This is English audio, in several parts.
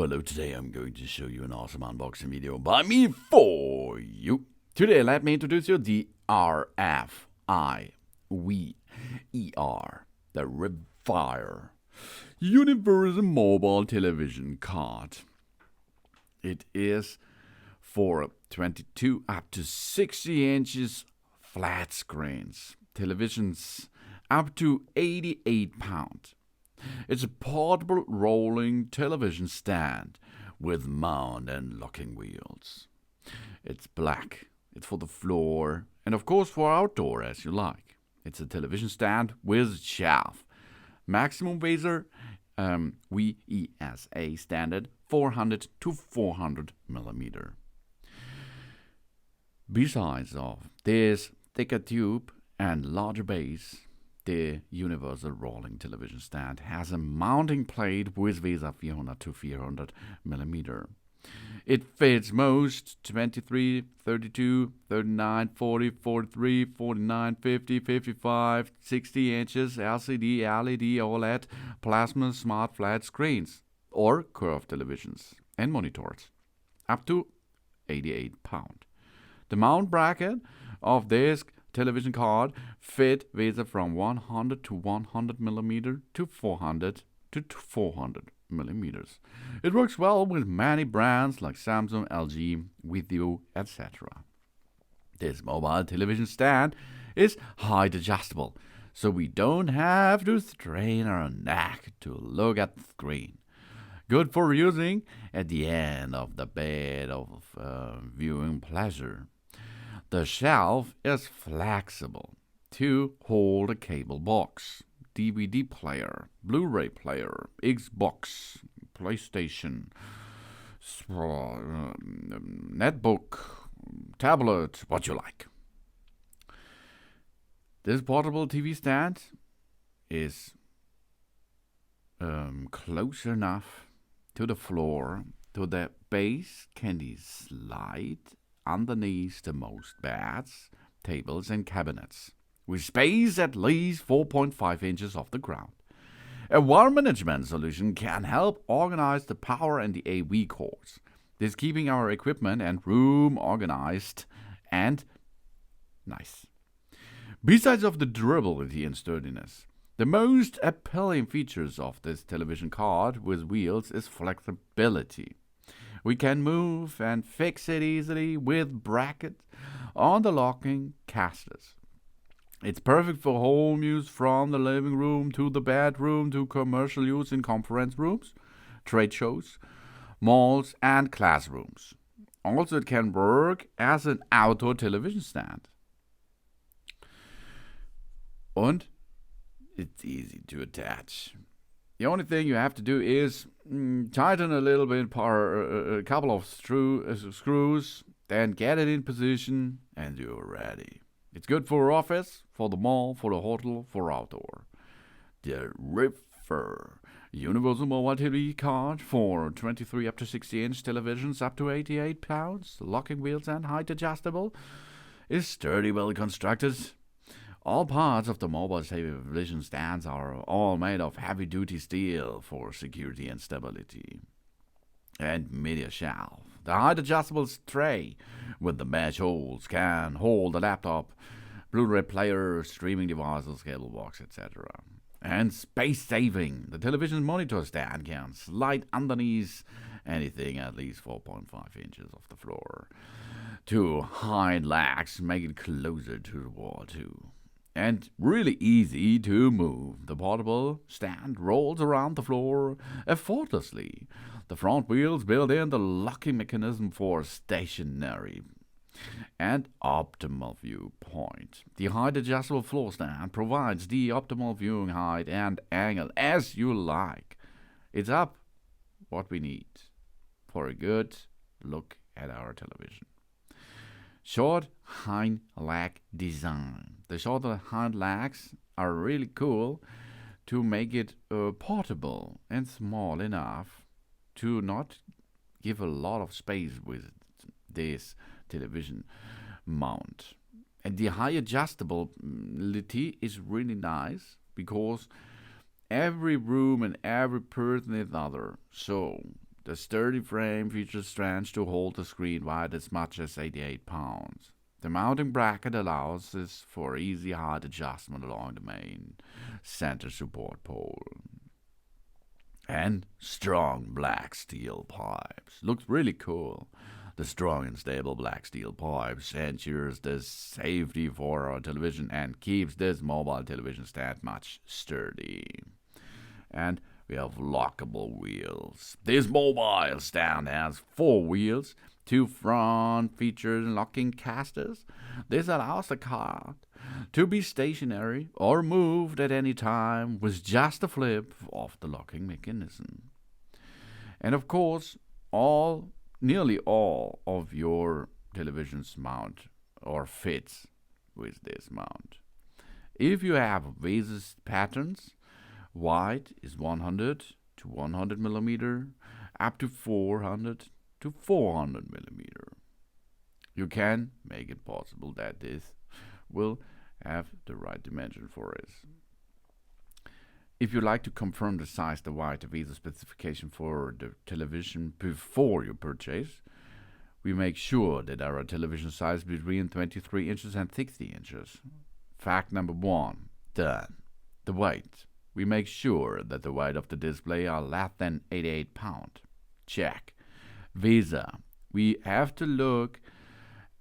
Hello, today I'm going to show you an awesome unboxing video by me for you. Today let me introduce you the RFIVER, the RFIVER Universal Mobile Television Card. It is for 22 up to 60 inches flat screens, televisions up to 88 pounds. It's a portable rolling television stand with mount and locking wheels. It's black. It's for the floor and of course for outdoor as you like. It's a television stand with shelf. Maximum VESA VESA standard 400 to 400 millimeter. Besides of this thicker tube and larger base, the universal rolling television stand has a mounting plate with VESA 400 to 400 millimeter. It fits most 23, 32, 39, 40, 43, 49, 50, 55, 60 inches LCD LED OLED plasma smart flat screens or curved televisions and monitors up to 88 pounds. The mount bracket of this television card fit VESA from 100 to 100 millimeter to 400 to 400 millimeters. It works well with many brands like Samsung, LG, Vizio, etc. This mobile television stand is height adjustable, so we don't have to strain our neck to look at the screen. Good for using at the end of the bed of viewing pleasure. The shelf is flexible to hold a cable box, DVD player, Blu-ray player, Xbox, PlayStation, netbook, tablet, what you like. This portable TV stand is close enough to the floor to the base can be slide underneath the most beds, tables and cabinets, with space at least 4.5 inches off the ground. A wire management solution can help organize the power and the AV cords, this keeping our equipment and room organized and nice. Besides of the durability and sturdiness, the most appealing features of this television card with wheels is flexibility. We can move and fix it easily with brackets on the locking casters. It's perfect for home use from the living room to the bedroom to commercial use in conference rooms, trade shows, malls and classrooms. Also, it can work as an outdoor television stand. And it's easy to attach. The only thing you have to do is tighten a little bit, a couple of screws, then get it in position, and you're ready. It's good for office, for the mall, for the hotel, for outdoor. The RFIVER Universal Mobile TV Card for 23 up to 60 inch televisions up to 88 pounds, locking wheels and height adjustable, is sturdy, well constructed. All parts of the mobile television stands are all made of heavy-duty steel for security and stability. And media shelf. The height-adjustable tray with the mesh holes can hold a laptop, Blu-ray player, streaming devices, cable box, etc. And space-saving. The television monitor stand can slide underneath anything at least 4.5 inches off the floor. To hide legs, make it closer to the wall too. And really easy to move. The portable stand rolls around the floor effortlessly. The front wheels build in the locking mechanism for stationary and optimal viewpoint. The height adjustable floor stand provides the optimal viewing height and angle as you like. It's up what we need for a good look at our television. Short hind leg design. The shorter hind legs are really cool to make it portable and small enough to not give a lot of space with this television mount. And the high adjustability is really nice because every room and every person is other. So The sturdy frame features strands to hold the screen wide as much as 88 pounds. The mounting bracket allows this for easy height adjustment along the main center support pole. And strong black steel pipes. Looks really cool. The strong and stable black steel pipes ensures the safety for our television and keeps this mobile television stand much sturdy. And we have lockable wheels. This mobile stand has 4 wheels, 2 front feature locking casters. This allows the cart to be stationary or moved at any time with just a flip of the locking mechanism. And of course, nearly all of your televisions mount or fits with this mount. If you have VESA patterns, wide is 100 to 100 millimeter, up to 400 to 400 millimeter. You can make it possible that this will have the right dimension for it. If you like to confirm the size, the wide, the VESA specification for the television before you purchase, we make sure that our television size is between 23 inches and 60 inches. Fact number 1, done. The weight. We make sure that the weight of the display are less than 88 pounds. Check. VESA. We have to look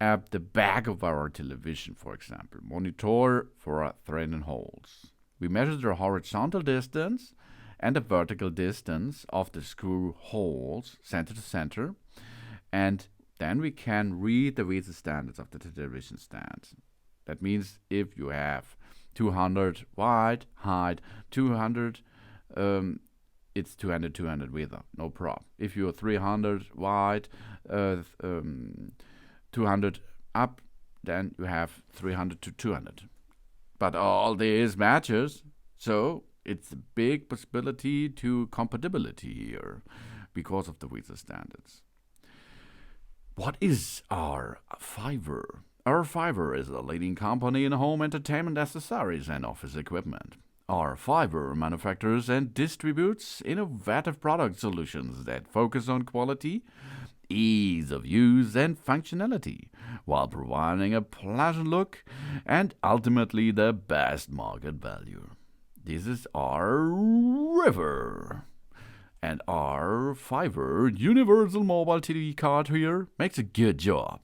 at the back of our television, for example. Monitor for thread and holes. We measure the horizontal distance and the vertical distance of the screw holes, center to center, and then we can read the VESA standards of the television stand. That means if you have 200 wide, height, 200, it's 200 VESA, no problem. If you're 300 wide, 200 up, then you have 300 to 200. But all this matches, so it's a big possibility to compatibility here because of the VESA standards. What is RFIVER? RFIVER is a leading company in home entertainment accessories and office equipment. RFIVER manufactures and distributes innovative product solutions that focus on quality, ease of use, and functionality, while providing a pleasant look and ultimately the best market value. This is RFIVER. And RFIVER Universal Mobile TV Card here makes a good job.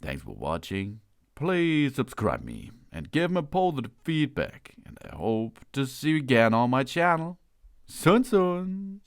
Thanks for watching. Please subscribe me and give me positive feedback. And I hope to see you again on my channel. Soon.